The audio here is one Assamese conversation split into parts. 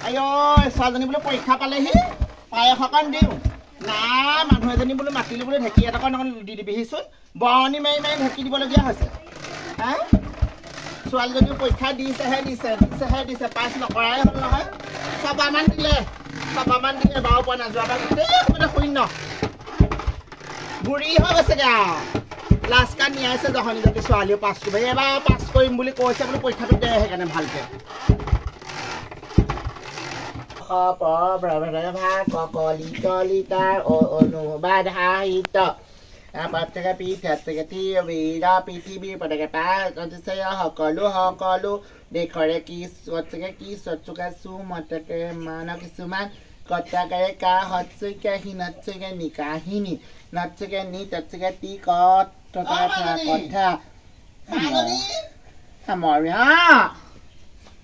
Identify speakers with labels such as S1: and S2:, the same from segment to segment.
S1: আইও ছোৱালীজনী বোলে পৰীক্ষা পালেহি পায়স অকণ দিওঁ নাই মানুহ এজনী বোলে মাতিলে বোলে ঢেঁকী এটা অকণ দি দিবিহিচোন বৰণি মাৰি মাৰি ঢেঁকী দিবলগীয়া হৈছে হা ছোৱালীজনীও পৰীক্ষা দিছে পাছ নকৰাই হ'ল নহয় ছবামান দিলে বাৰু পোৱা নাযোৱাবাৰ গোটেই মানে শূন্য বুঢ়ী হৈ গৈছেগৈ আৰু লাষ্ট কাৰ্ড নিয়াইছে জহনী যদি ছোৱালীও পাছ কৰিব এবাৰ পাছ কৰিম বুলি কৈছে বোলে পৰীক্ষাটো দে সেইকাৰণে ভালকৈ কলিতাৰ অনুবাদ সাহিত্য পৃথিৱীৰ সকলো দেশৰে কি মতকে মান কিছুমান কটাকাৰে কা হৎসকে হিনৎসকে নিকাহিনী নৎসকে নি তৎসকে তি কথা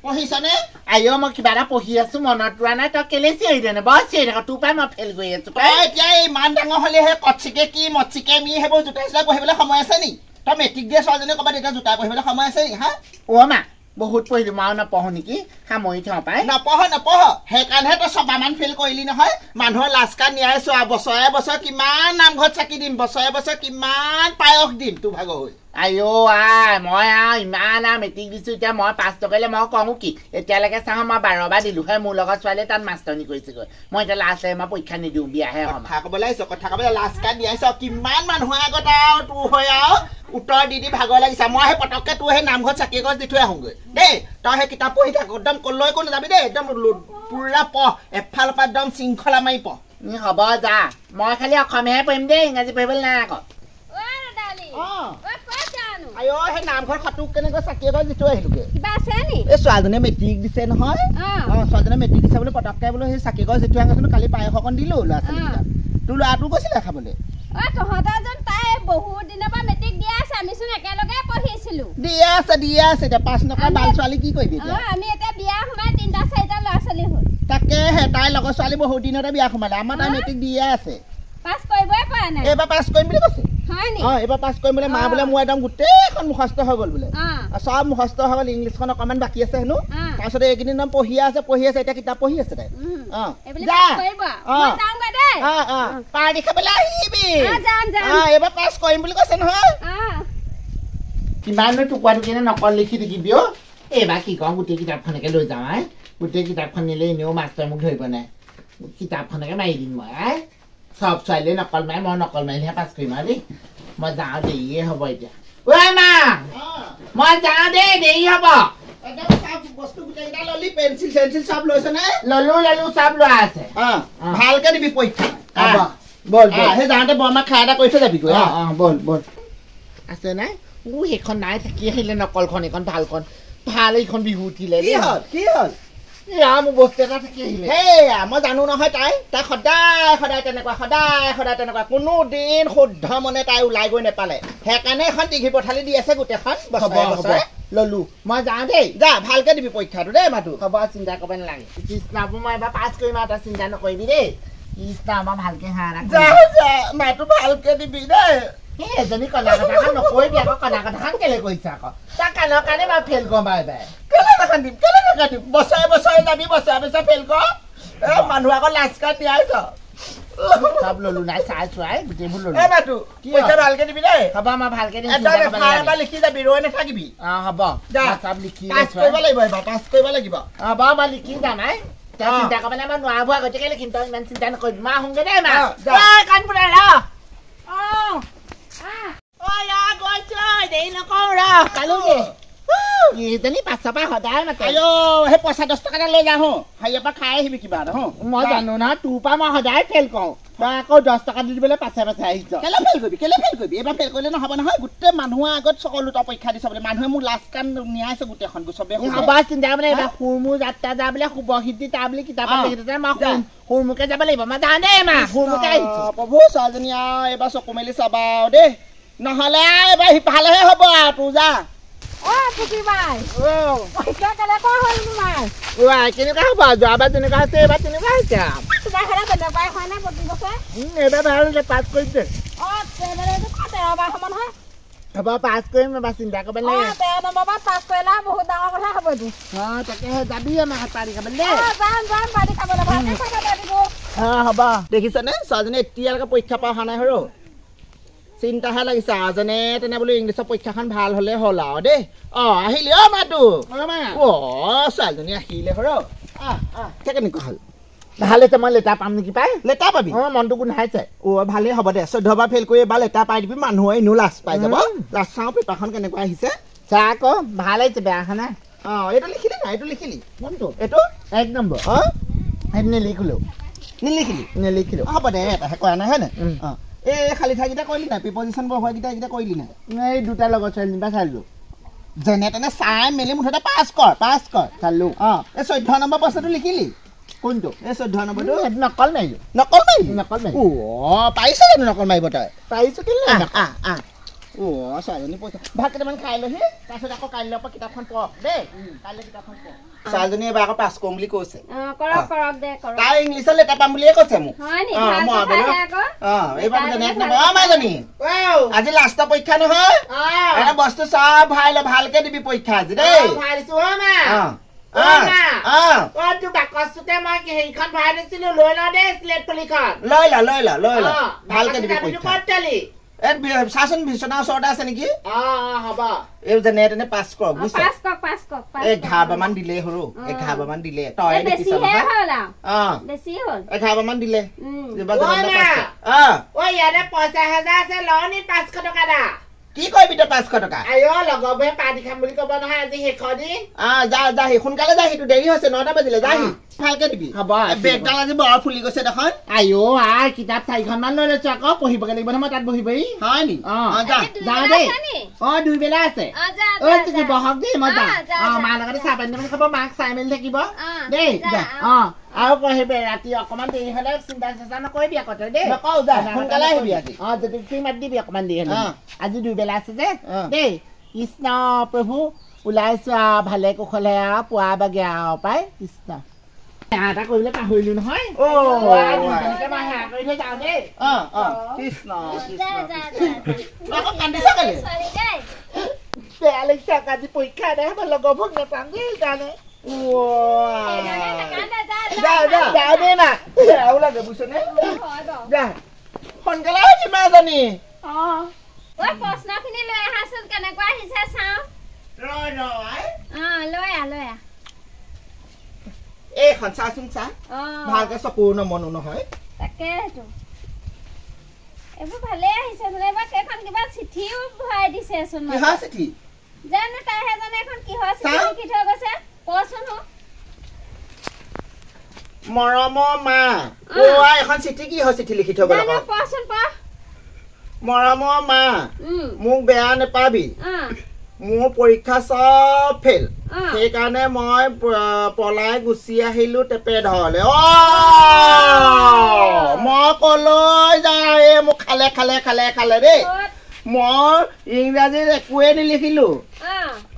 S1: পঢ়িছনে আইও মই কিবা এটা পঢ়ি আছো মনত ৰোৱা নাই তই কেলে চিঞৰি দেনে বৰ চিঞৰি থাক তোৰ পৰাই মই ফেল কৰি আছো এতিয়া ইমান ডাঙৰ হ'লেহে কচিকে কি মচিকে মি সেইবোৰ জোতা চোতা পঢ়িবলৈ সময় আছে নি তই মেট্ৰিক দিয়া ছোৱালীজনী ক'ৰবাত এতিয়া জোতা পঢ়িবলৈ সময় আছে নি হা অ' মা বহুত পঢ়িলো মই নপঢ়ো নেকি সামৰি থওঁ পাই নপঢ় সেইকাৰণেহে তই ছবামান ফেইল কৰিলি নহয় মানুহৰ লাষ্ট কাৰ্ড নিয়াই চোৱা বছৰে কিমান নামঘৰত চাকি দিম বছৰে কিমান পায়স দিম তোৰ ভাগৰ হৈ আইও মই ইমান মেট্ৰিক দিছো এতিয়া মই পাছ নকৰিলে মই কওঁ কি এতিয়ালৈকে চাওঁ মই 12 বাৰ দিলো হয় মোৰ লগত ছোৱালীয়ে তাত মাষ্টৰনি কৰিছেগৈ মই এতিয়া লাষ্ট মই পৰীক্ষা নিদিওঁ বিয়াহে কথা ক'বলৈ লাষ্ট কাৰ্ড দিয়াইছ কিমান মানুহৰ আগত আৰু তোৰ হৈ আৰু উত্তৰ দি ভাগৰ লাগিছে মই সেই পটককে তোৰ সেই নামঘৰত চাকি এগছ দি থৈ আহোঁগৈ দেই তই সেই কিতাপ পঢ়ি থাক একদম কলৈ কোনো যাবি দেই একদম পুৰা পঢ় এফালৰ পৰা একদম শৃংখলা মাৰি পঢ় হ'ব যা মই খালি অসমীয়াহে পঢ়িম দেই ইংৰাজী পঢ়িবলৈ নাই আকৌ আইও সেই নামঘৰত খাটুক কেনেকৈ চাকি এগছ দি থৈ আহিলোগৈ এই ছোৱালীজনীয়ে মেট্ৰিক দিছে নহয় ছোৱালীজনীয়ে মেট্ৰিক দিছে বোলে পটককে বোলে সেই চাকি এগছ দি থৈ আহোঁ কালি পায়স অকণ দিলো ল'ৰা ছোৱালীকেইটা তোৰ ল'ৰাটো গৈছিলে খাবলৈ
S2: বহুত দিনৰ পৰা মেট্ৰিক দিয়া আছে আমিচোন একেলগে পঢ়িছিলো
S1: দিয়া আছে এতিয়া পাছ নকৰা বাল ছোৱালী কি কৰিবি এতিয়া
S2: আমি এতিয়া বিয়া সোমাই 3টা 4টা ল'ৰা ছোৱালী হ'ল
S1: তাকেহে তাইৰ লগৰ ছোৱালী বহুত দিনতে বিয়া সোমালে আমাৰ তাই মেট্ৰিক দিয়ে আছে
S2: পাছ কৰিবই পৰা নাই
S1: এইবাৰ পাছ কৰিম বুলি কৈছে এইবাৰ পাছ কৰিম বোলে মা বোলে মোৰ একদম গোটেইখন মুখস্থ হৈ গ'ল বোলে চব মুখস্থ হৈ গ'ল ইংলিছখন অকণমান বাকী আছে হেনো তাৰপিছতে এইকেইদিন পঢ়ি আছে এতিয়া কিতাপ পঢ়ি আছে তাই পাৰ্টি খাবলৈ আহিবি এইবাৰ পাছ কৰিম বুলি কৈছে নহয় কিমান টুকুৰা টুকুৰিনে নকল লিখি থাকিবি অ' এইবাৰ কি কওঁ গোটেই কিতাপখনকে লৈ যাওঁ গোটেই কিতাপখন নিলে এনেও মাষ্টৰে মোক ধৰিব নাই কিতাপখনকে মাৰি দিম মই সব ছোৱালীয়ে নকল মাৰি মই নকল মাৰিলেহে পাছ কৰিম আৰু দেই মই যাওঁ দেৰিয়ে হ'ব এতিয়া ঐ মা মই যাওঁ দেই দেৰি হ'ব পেঞ্চিল চেঞ্চিল চব লৈছনে ললো চব লোৱা আছে ভালকে দিবি পৰীক্ষা বল সেই যাওঁতে বৰমাক খাই এটা কৰি থৈ যাবিগৈ বল আছে নাই সেইখন নাই থাকি আহিলে নকলখন এইখন ভালখন ভাল এইখন বিহু উঠিলে কি হ'ল মোৰ বস্তু এটা থাকি আহিলে সেয়া মই জানো নহয় তাই সদায় তেনেকুৱা কোনো দিন শুদ্ধ মনে তাই ওলাই গৈ নেপালে সেইকাৰণে এখন দীঘি পথালি দি আছে গোটেইখন বছৰে ললো মই যাওঁ দেই যা ভালকে দিবি পৰীক্ষাটো দেই মাতো হ'ব চিন্তা কৰিব নালাগে কৃষ্ণাবো মই এবাৰ পাছ কৰিম আৰু তই চিন্তা নকৰিবি দেই কৃষ্ণ আমাৰ ভালকে মাতো ভালকে দিবি দেই এজনী কলা কথাখন নকৰিবি আকৌ কলা কথাখন কেলে কৈছা আকৌ তাৰ কাণৰ কাৰণে মই ফেইল কৰোঁ বাৰে কেলে নাকান্দিম বছৰে যাবি বছৰে ফেইল কৰ মানুহ আকৌ লাষ্ট কাৰ্ড দিয়াইছ সব ললো নাই চাই গোটেইবোৰ ললো মাতো পৰীক্ষা ভালকে দিবি দেই হ'ব মই ভালকে দিম এবাৰ লিখি যাবি ৰৈ নাথাকিবি হ'ব চব লিখি পাছ কৰিব লাগিব হ'ব মই লিখি যাম চিন্তা কৰিব নাই মই নোৱাৰা ভুৱা গতিকে লিখিম তই ইমান চিন্তা নকৰিবি মা আহোঁগে দেই মা কাণপুৰা দেৰি নকওঁ ইজনী পাছৰ পৰা সদায় মাতে সেই পইচা 10 টকা এটা লৈ যাওঁ হেৰিয়ৰ পৰা খাই আহিবি কিবা এটা মই জানো নহয় তোৰ পৰা মই সদায় ফেইল কৰোঁ তই আকৌ 10 টকা দি দিবলৈ পাছে আহিছ কেলে ফেইল কৰিবি এইবাৰ ফেইল কৰিলে নহ'ব নহয় গোটেই মানুহৰ আগত সকলো তই পৰীক্ষা দিছ বোলে মানুহে মোক লাষ্ট কাণ নিয়াইছে গোটেইখন চবেই হ'ব চিন্তা বোলে এইবাৰ সুৰমুৰ যাত্ৰা যা বোলে শুভসিদ্ধি তাৰ বুলি কিতাপত লিখিছে মই সুৰমুকে যাব লাগিব মই যাওঁ দেই মা সুৰমুকে আহিছোঁ প্ৰভু ছোৱালীজনী আৰু এইবাৰ চকু মেলি চাবা আৰু দেই নহ'লে এইবাৰ সিফালেহে হ'ব আৰু তোৰ যা কেনেকুৱা হ'ব যোৱাবাৰ যেনেকুৱা হৈছে এইবাৰ তেনেকুৱা হৈছে এইবাৰ ভাল পাছ কৰিছে হ'ব পাছ কৰিম বা চিন্তা কৰিব নালাগে
S2: 13 নম্বৰত পাছ কৰিলা বহুত ডাঙৰ কথা হ'ব এইটো
S1: তাকে যাবি আমাৰ পাৰি খাবলৈ দে
S2: যাম পাৰি খাবলৈ ভালকে খাব দিব
S1: হ'ব দেখিছানে ছোৱালীজনী এতিয়ালৈকে পৰীক্ষা পৰা অহা নাই সৰু চিন্তাহে লাগিছে যেনে তেনে বোলো ইংলিছৰ পৰীক্ষাখন ভাল হ'লে হ'ল আৰু দেই আহিলি মাতো ছোৱালীজনী আহিলে সৰু কেনেকুৱা হ'ল ভাল হৈছে মই লেটাৰ পাম নেকি পাই লেটাৰ পাবি মনটো গোন্ধাইছে ভালেই হ'ব দে 14 বাৰ ফেইল কৰি এবাৰ লেটাৰ পাই দিবি মানুহে এনেও লাজ পাই যাব লাজ চাওঁ পেপাৰখন কেনেকুৱা আহিছে চা আকৌ ভাল আহিছে বেয়া অহা নাই এইটো লিখিলি নাই এইটো লিখিলি কোনটো এইটো 1 নম্বৰ সেইটো নিলিখিলো হ'ব দে এটাহে কৰা নাই হয় নাই এই খালি ঠাইকেইটা কৰিলি নাই প্ৰিপজিশ্যন হোৱাকেইটা এইকেইটা কৰিলি নাই এই দুটাৰ লগত ছোৱালীজনীৰ চালো যেনে তেনে চাই মেলি মুঠতে পাছ কৰ চালো এই 14 নম্বৰ প্ৰশ্নটো লিখিলি কোনটো এই 14 নম্বৰটো নকল মাৰিলো পাৰিছে জানো নকল মাৰিব তই পাৰিছো কেলে ছোৱালীজনী পইচা ভাত কেইটামান খাই লহি তাৰপিছত আকৌ কাইলৈৰ পৰা কিতাপখন পঢ় দেই কাইলৈ কিতাপখন পঢ় ছোৱালীজনী এবাৰ আকৌ পাছ কৰিম বুলি কৈছে তাই ইংলিছত লেটাৰ পাম বুলিয়ে কৈছে মোক এইবাৰ মাজনী আজি লাষ্টৰ পৰীক্ষা নহয় এটা বস্তু চব ভালকে দিবি পৰীক্ষা আজি দেই ভালকে দিবি চাচোন বিচনাৰ ওচৰতে আছে নেকি এই যেনে তেনে পাছ কৰ 11 মান দিলে সৰু 11 মান দিলে তই 11 মান দিলে কি কৰিবি তই 500 টকা লগৰবোৰে পাৰ্টি খাম বুলি ক'ব নহয় আজি শেষৰ দিন যা সোনকালে যা সেইটো দেৰি হৈছে 9টা বাজিলে যা ভালকে দিবি হ'ব বেগডাল আজি বৰ ফুলি গৈছে দেখোন কিতাপ 4খন মান লৈ লৈছো আকৌ পঢ়িবগে লাগিব নহয় মই তাত বহিবহি হয় নি যা দেই 2 বেলা আছে বহক দেই মই যাম মাৰ লগতে চাহ পানী খাব মাক চাই মেলি থাকিব দেই আৰু পঢ়িবি ৰাতি অকমান দেৰি হলে চিন্তা চেষ্টা নকৰিবি আকৌ তই দেই সোনকালে আহিবি আজি যদি তুই মাতি দিবি অকমান দেৰি হলে আজি 2 বেলা আছে যে দেই কৃষ্ণ প্ৰভু ওলাইছো ভালে কুশলে পোৱা বাগে পাই কৃষ্ণ এটা কৰিলে পাহৰিলো নহয় বেয়া লাগিছে আজি পৰীক্ষা এদাই হ'ব লগৰবোৰক নাপাম দেই কাৰণে সোনকালে আহিবি মাজনী
S2: প্ৰশ্নখিনি লৈ আহাচোন কেনেকুৱা আহিছে চাওঁ লৈ আহ
S1: এইখন চাচোন চা ভালকে চকু নমনো নহয়
S2: তাকেটো এইবোৰ ভালে আহিছে এবাৰ কেইখন কিবা চিঠিও ভৰাই দিছেচোন
S1: কিহৰ চিঠি
S2: জানো তাইহে জানে এখন কিহৰ চিঠি লিখি থৈ গৈছে কচোন
S1: মৰমৰ মা এখন চিঠি কিহৰ চিঠি লিখি থৈ গ'ল
S2: কচোন
S1: মৰমৰ মা মোক বেয়া নেপাবি মোৰ পৰীক্ষা চব ফেইল সেইকাৰণে মই পলাই গুচি আহিলো টেপে ধৰলে মই কলৈ যায় মোক খালে দেই মই ইংৰাজীত একোৱে নিলিখিলো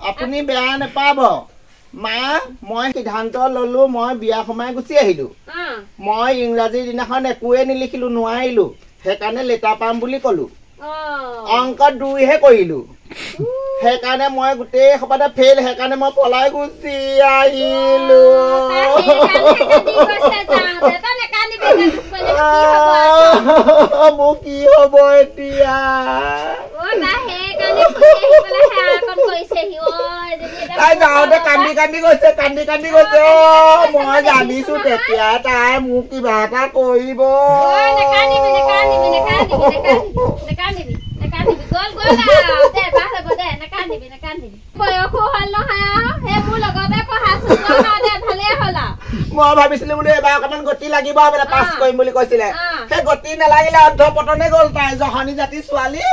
S1: আপুনি বেয়া নেপাব মা মই সিদ্ধান্ত ললো মই বিয়া সোমাই গুচি আহিলো মই ইংৰাজীৰ দিনাখন একোৱে নিলিখিলো নোৱাৰিলো সেইকাৰণে লেটাৰ পাম বুলি কলো অংক 2 হে কৰিলো সেইকাৰণে মই গোটেই সপাতে ফেইল সেইকাৰণে মই পলাই গুচি আহিলো মোক কি হ'ব এতিয়া তাই যাওঁতে কান্দি গৈছে মই জানিছো তেতিয়া তাই মোক কিবা এটা কৰিব মই ভাবিছিলো বোলো এবাৰ অকমান গতি লাগিব পাছ কৰিম বুলি কৈছিলে সেই গতি নালাগিলে অৰ্ধপতনে গ'ল তাই জহনী জাতি ছোৱালী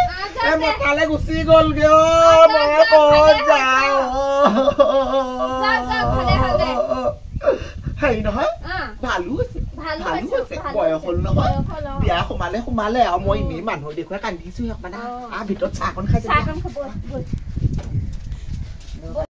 S1: মতালে গুচি গ'লগে মই ক'ত যাওঁ হেৰি নহয় ভালো হৈছে বয়স হ'ল নহয় বিয়া সোমালে আৰু মই এনেই মানুহ দেখুৱাই কান্দিছো মানে ভিতৰত চাহকণ খাইছে